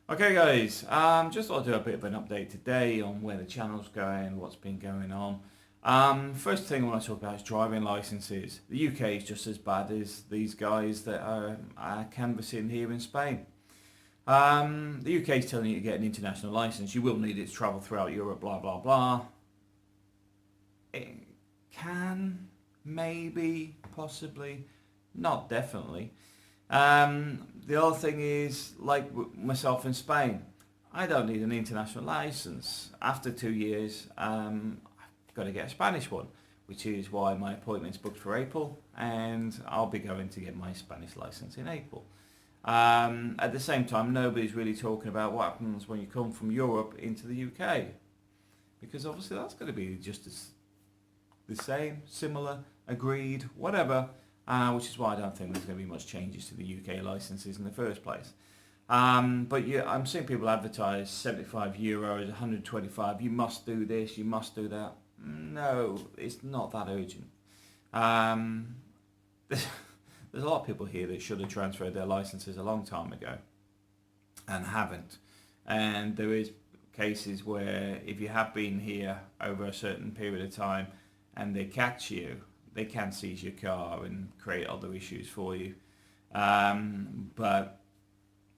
Okay guys, just thought I'd do a bit of an update today on where the channel's going, what's been going on. First thing I want to talk about is driving licenses. The UK is just as bad as these guys that are canvassing here in Spain. The UK is telling you to get an international license. You will need it to travel throughout Europe, blah blah blah. It can, maybe, possibly, not definitely. The other thing is, like myself in Spain, I don't need an international license. After 2 years, I've got to get a Spanish one, which is why my appointment's booked for April, and I'll be going to get my Spanish license in April. At the same time, nobody's really talking about what happens when you come from Europe into the UK, because obviously that's going to be just as the same, similar, agreed, whatever, which is why I don't think there's going to be much changes to the UK licenses in the first place. But yeah, I'm seeing people advertise €75, 125, you must do this, you must do that. No, it's not that urgent. Um, there's a lot of people here that should have transferred their licenses a long time ago and haven't. And there is cases where if you have been here over a certain period of time and they catch you, they can seize your car and create other issues for you. But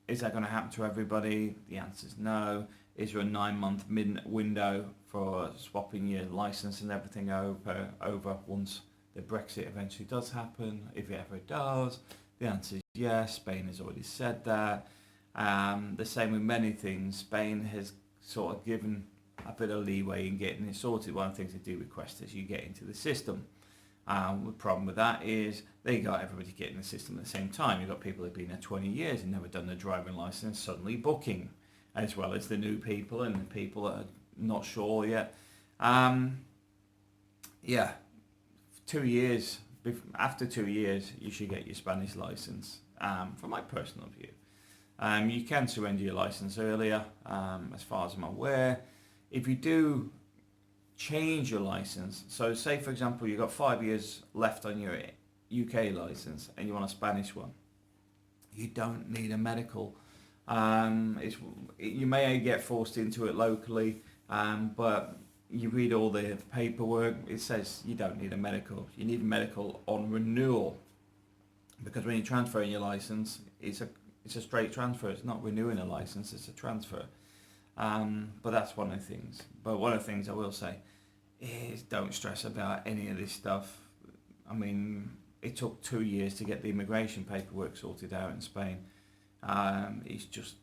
is that going to happen to everybody? The answer is no. Is there a 9-month window for swapping your license and everything over once the Brexit eventually does happen? If it ever does, the answer is yes. Spain has already said that. The same with many things. Spain has sort of given a bit of leeway in getting it sorted. One of the things they do request is you get into the system. The problem with that is they got everybody getting the system at the same time. You've got people who've been there 20 years and never done their driving license suddenly booking, as well as the new people and the people that are not sure yet. Yeah, 2 years. After 2 years, you should get your Spanish license. From my personal view, you can surrender your license earlier, as far as I'm aware. If you do change your license, so say for example you've got 5 years left on your UK license and you want a Spanish one, you don't need a medical. You may get forced into it locally, but you read all the paperwork, it says you don't need a medical. You need a medical on renewal, because when you're transferring your license, it's a straight transfer. It's not renewing a license, it's a transfer. But that's one of the things. But one of the things I will say is don't stress about any of this stuff. I mean, it took 2 years to get the immigration paperwork sorted out in Spain. It's just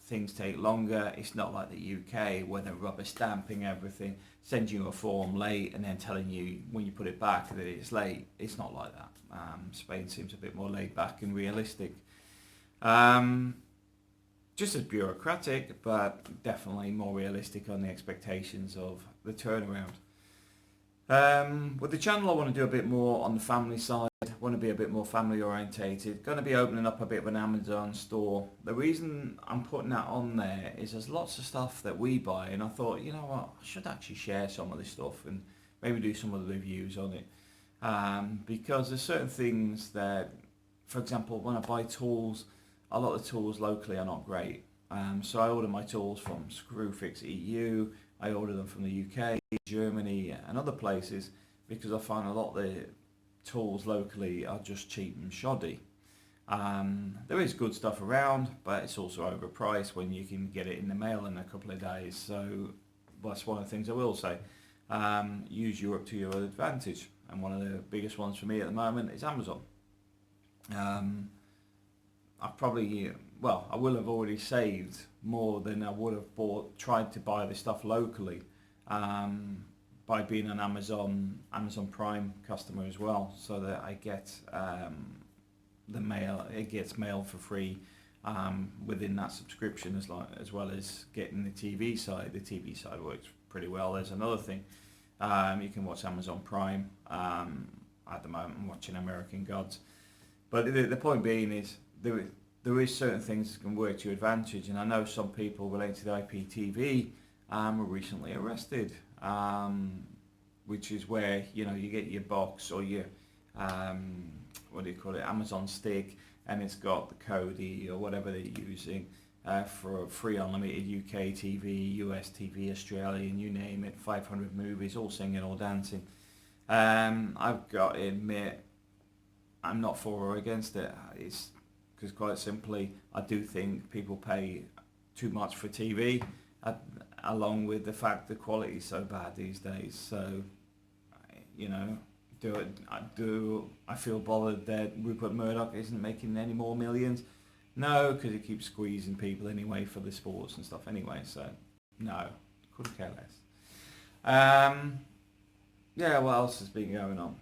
things take longer. It's not like the UK where they're rubber stamping everything, sending you a form late and then telling you when you put it back that it's late. It's not like that. Spain seems a bit more laid back and realistic. Just as bureaucratic, but definitely more realistic on the expectations of the turnaround. With the channel, I want to do a bit more on the family side. I want to be a bit more family orientated. Going to be opening up a bit of an Amazon store. The reason I'm putting that on there is there's lots of stuff that we buy, and I thought, you know what, I should actually share some of this stuff and maybe do some of the reviews on it. Because there's certain things that, for example, when I buy tools, a lot of the tools locally are not great. So I order my tools from Screwfix EU, I order them from the UK, Germany and other places, because I find a lot of the tools locally are just cheap and shoddy. There is good stuff around, but it's also overpriced when you can get it in the mail in a couple of days. So that's one of the things I will say. Use Europe to your advantage. And one of the biggest ones for me at the moment is Amazon. I will have already saved more than I would have tried to buy the stuff locally, by being an Amazon Prime customer as well, so that I get the mail. It gets mail for free within that subscription, as well as getting the TV side. The TV side works pretty well. There's another thing. You can watch Amazon Prime. At the moment, I'm watching American Gods. But the point being is there is certain things that can work to your advantage, and I know some people related to the IPTV were recently arrested, which is where you get your box or your what do you call it, Amazon stick, and it's got the Kodi or whatever they're using, for free unlimited UK TV, US TV, Australian, you name it, 500 movies, all singing, all dancing. I've got to admit, I'm not for or against it. It's because quite simply, I do think people pay too much for TV, along with the fact the quality is so bad these days. So, you know, I feel bothered that Rupert Murdoch isn't making any more millions? No, because he keeps squeezing people anyway for the sports and stuff anyway. So, no, couldn't care less. Yeah, what else has been going on?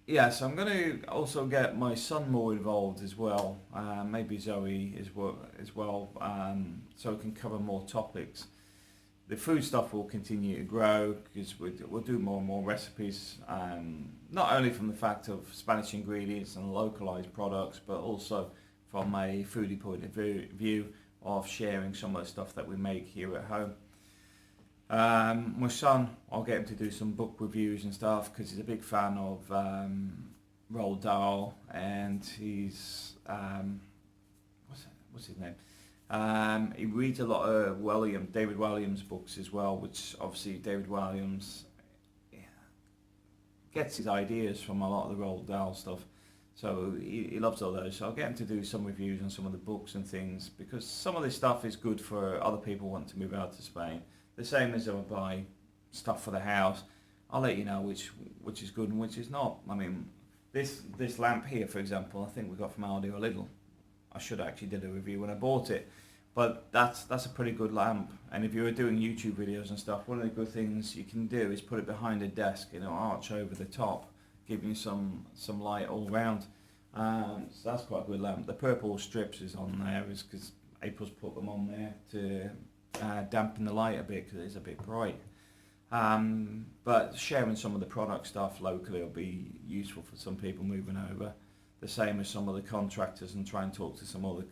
Yeah, so I'm going to also get my son more involved as well. Maybe Zoe as well, so we can cover more topics. The food stuff will continue to grow because we'll do more and more recipes, not only from the fact of Spanish ingredients and localized products, but also from a foodie point of view of sharing some of the stuff that we make here at home. My son, I'll get him to do some book reviews and stuff because he's a big fan of Roald Dahl, and he's what's his name? He reads a lot of David Walliams books as well, which obviously David Walliams gets his ideas from a lot of the Roald Dahl stuff. So he loves all those. So I'll get him to do some reviews on some of the books and things because some of this stuff is good for other people wanting to move out to Spain. The same as I would buy stuff for the house. I'll let you know which is good and which is not. I mean, this lamp here, for example, I think we got from Aldi or Lidl. I should actually did a review when I bought it, but that's a pretty good lamp. And if you were doing YouTube videos and stuff, one of the good things you can do is put it behind a desk, you know, arch over the top, giving you some light all round. So that's quite a good lamp. The purple strips is on there is because April's put them on there to dampen the light a bit because it's a bit bright. But sharing some of the product stuff locally will be useful for some people moving over. The same as some of the contractors, and try and talk to some other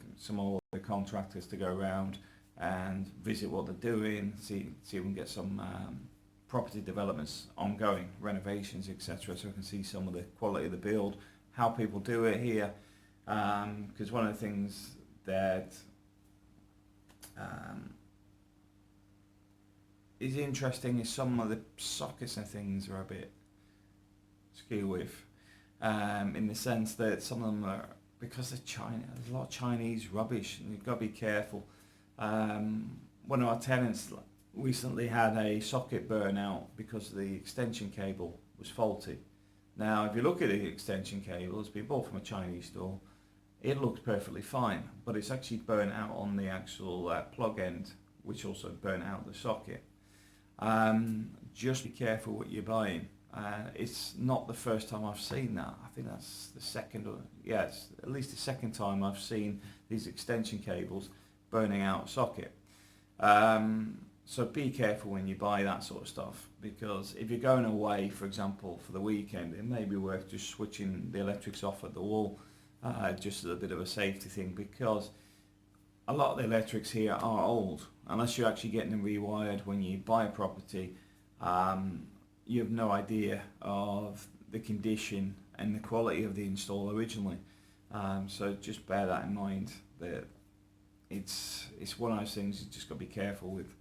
contractors to go around and visit what they're doing, see if we can get some property developments ongoing, renovations, etc. So we can see some of the quality of the build, how people do it here. Because one of the things that is interesting is some of the sockets and things are a bit skew with, in the sense that some of them are, because they're China, there's a lot of Chinese rubbish and you've got to be careful. One of our tenants recently had a socket burn out because the extension cable was faulty. Now if you look at the extension cable, it's been bought from a Chinese store, it looks perfectly fine, but it's actually burnt out on the actual plug end, which also burnt out the socket. Just be careful what you're buying. It's not the first time I've seen that. I think that's the second, it's at least the second time I've seen these extension cables burning out a socket. So be careful when you buy that sort of stuff, because if you're going away, for example, for the weekend, it may be worth just switching the electrics off at the wall, just as a bit of a safety thing, because a lot of the electrics here are old. Unless you're actually getting them rewired when you buy a property, you have no idea of the condition and the quality of the install originally. So just bear that in mind, that it's one of those things you just got to be careful with.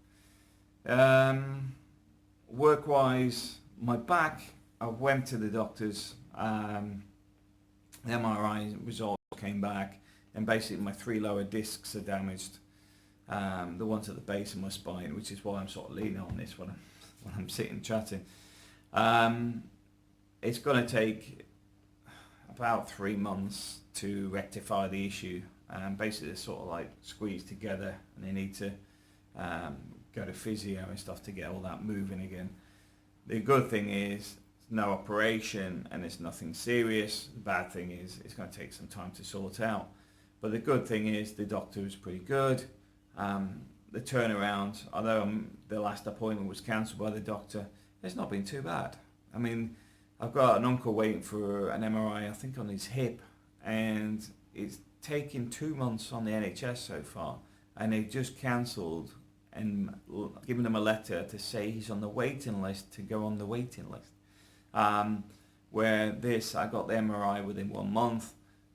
Work-wise, my back, I went to the doctors, the MRI results came back, and basically my 3 lower discs are damaged, the ones at the base of my spine, which is why I'm sort of leaning on this when I'm sitting chatting. It's going to take about 3 months to rectify the issue. Basically they're sort of like squeezed together, and they need to go to physio and stuff to get all that moving again. The good thing is no operation and it's nothing serious. The bad thing is it's going to take some time to sort out. But the good thing is the doctor is pretty good. The turnaround, although the last appointment was cancelled by the doctor, it's not been too bad. I mean, I've got an uncle waiting for an MRI, I think on his hip, and it's taken 2 months on the NHS so far, and they've just cancelled and given him a letter to say he's on the waiting list to go on the waiting list. Where this, I got the MRI within 1 month,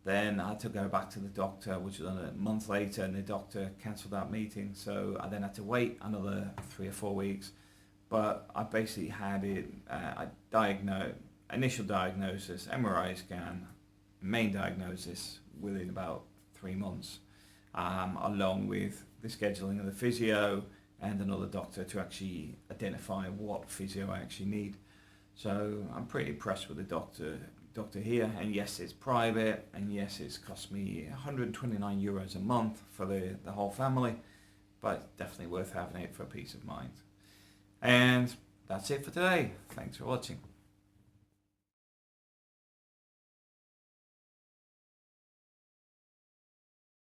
Then I had to go back to the doctor, which was a month later, and the doctor cancelled that meeting. So I then had to wait another 3 or 4 weeks. But I basically had it, initial diagnosis, MRI scan, main diagnosis within about 3 months, along with the scheduling of the physio and another doctor to actually identify what physio I actually need. So I'm pretty impressed with the doctor here, and yes, it's private, and yes, it's cost me €129 a month for the whole family, but definitely worth having it for peace of mind. And that's it for today. Thanks for watching.